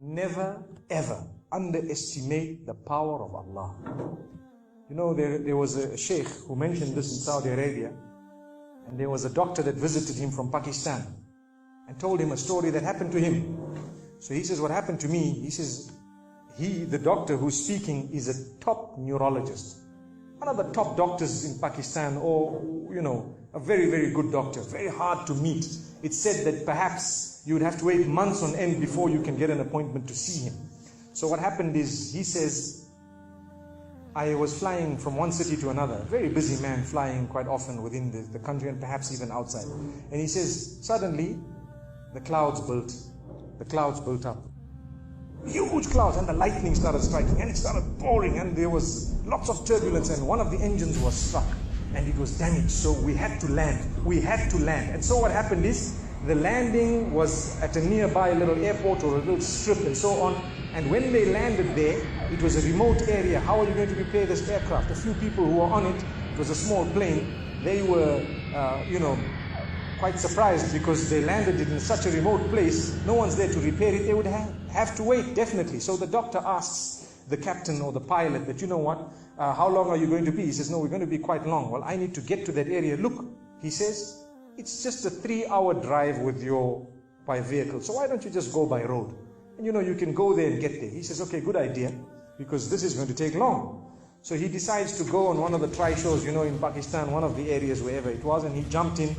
never ever underestimate the power of Allah. You know, there was a sheikh who mentioned this in Saudi Arabia, and there was a doctor that visited him from Pakistan and told him a story that happened to him. So he says, what happened to me, he says, the doctor who's speaking is a top neurologist, one of the top doctors in Pakistan, or, you know, a very, very good doctor, very hard to meet. It's said that perhaps you would have to wait months on end before you can get an appointment to see him. So what happened is, he says, I was flying from one city to another, a very busy man, flying quite often within the country and perhaps even outside. And he says, suddenly the clouds built up. Huge clouds, and the lightning started striking, and it started pouring, and there was lots of turbulence, and one of the engines was stuck and it was damaged. So we had to land. And so what happened is, the landing was at a nearby little airport or a little strip and so on. And when they landed there, it was a remote area. How are you going to repair this aircraft? A few people who were on it, it was a small plane, they were, quite surprised because they landed it in such a remote place. No one's there to repair it. They would have to wait, definitely. So the doctor asks the captain or the pilot that, you know what, how long are you going to be? He says, no, we're going to be quite long. Well, I need to get to that area. Look, he says, it's just a 3-hour drive by vehicle. So why don't you just go by road? And you can go there and get there. He says, okay, good idea, because this is going to take long. So he decides to go on one of the try-shows, in Pakistan, one of the areas, wherever it was, and he jumped in.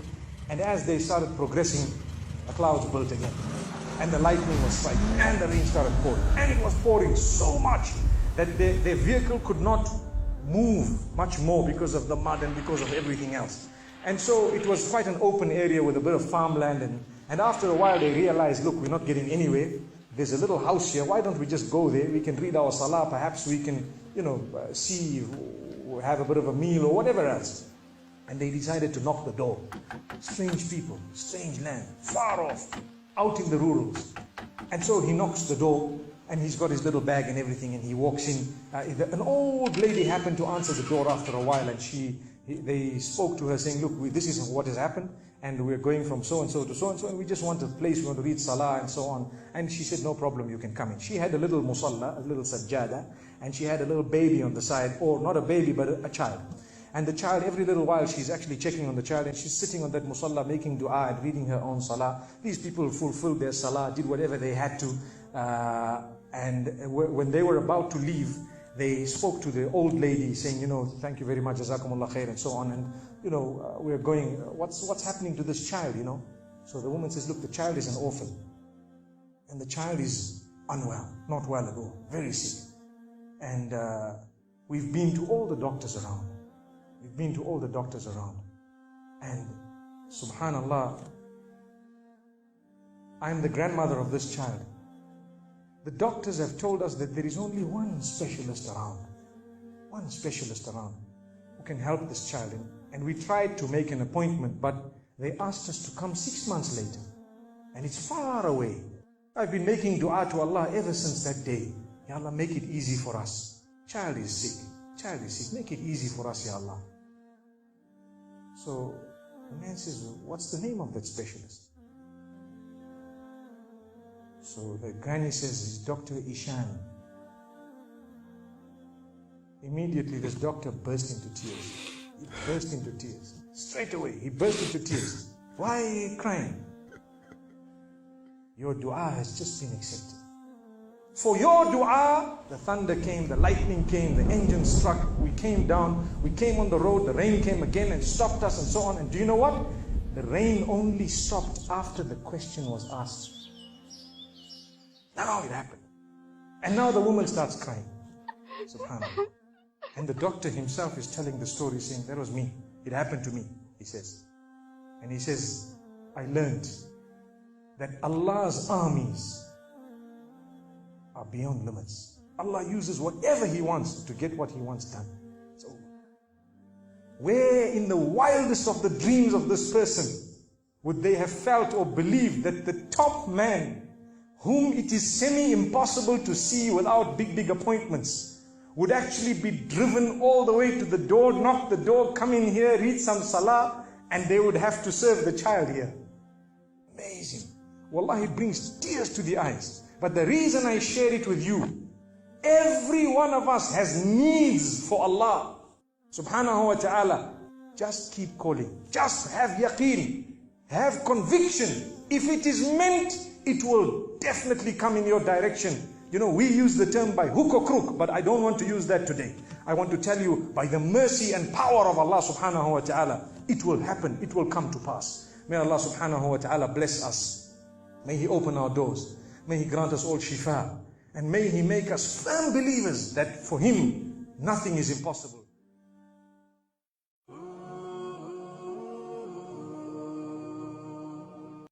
And as they started progressing, the clouds built again. And the lightning was striking, and the rain started pouring. And it was pouring so much that their vehicle could not move much more because of the mud and because of everything else. And so it was quite an open area with a bit of farmland. And after a while they realized, look, we're not getting anywhere. There's a little house here. Why don't we just go there? We can read our salah. Perhaps we can, see, have a bit of a meal or whatever else. And they decided to knock the door. Strange people, strange land, far off, out in the rurals. And so he knocks the door, and he's got his little bag and everything, and he walks in. An old lady happened to answer the door after a while, and they spoke to her saying, look, this is what has happened, and we're going from so-and-so to so-and-so, and we just want a place, we want to read salah and so on. And she said, no problem, you can come in. She had a little musalla, a little sajjada, and she had a little baby on the side, or not a baby, but a child. And the child, every little while, she's actually checking on the child, and she's sitting on that musalla, making dua and reading her own salah. These people fulfilled their salah, did whatever they had to. And when they were about to leave, they spoke to the old lady saying, thank you very much, jazakumullah khair, and so on. And, we're going, what's happening to this child, So the woman says, look, the child is an orphan. And the child is unwell, not well at all, very sick. And we've been to all the doctors around. And Subhanallah, I'm the grandmother of this child. The doctors have told us that there is only one specialist around who can help this child. And we tried to make an appointment, but they asked us to come 6 months later. And it's far away. I've been making dua to Allah ever since that day. Ya Allah, make it easy for us. Child is sick. Make it easy for us, Ya Allah. So the man says, what's the name of that specialist? So the granny says, it's Dr. Ishan. Immediately this doctor burst into tears. Straight away, he burst into tears. Why are you crying? Your dua has just been accepted. For your dua, the thunder came, the lightning came, the engine struck, we came down, we came on the road, the rain came again and stopped us and so on. And do you know what? The rain only stopped after the question was asked. Now it happened. And now the woman starts crying. Subhanallah. And the doctor himself is telling the story, saying, that was me. It happened to me, he says. And he says, I learned that Allah's armies are beyond limits. Allah uses whatever He wants to get what He wants done. So, where in the wildest of the dreams of this person would they have felt or believed that the top man, whom it is semi-impossible to see without big appointments, would actually be driven all the way to the door, knock the door, come in here, read some salah, and they would have to serve the child here. Amazing. Wallahi, it brings tears to the eyes. But the reason I share it with you, every one of us has needs for Allah subhanahu wa ta'ala. Just keep calling. Just have yaqeen. Have conviction. If it is meant, it will definitely come in your direction. You know, we use the term by hook or crook, but I don't want to use that today. I want to tell you, by the mercy and power of Allah subhanahu wa ta'ala, it will happen, it will come to pass. May Allah subhanahu wa ta'ala bless us. May He open our doors. May He grant us all shifa. And may He make us firm believers that for Him, nothing is impossible.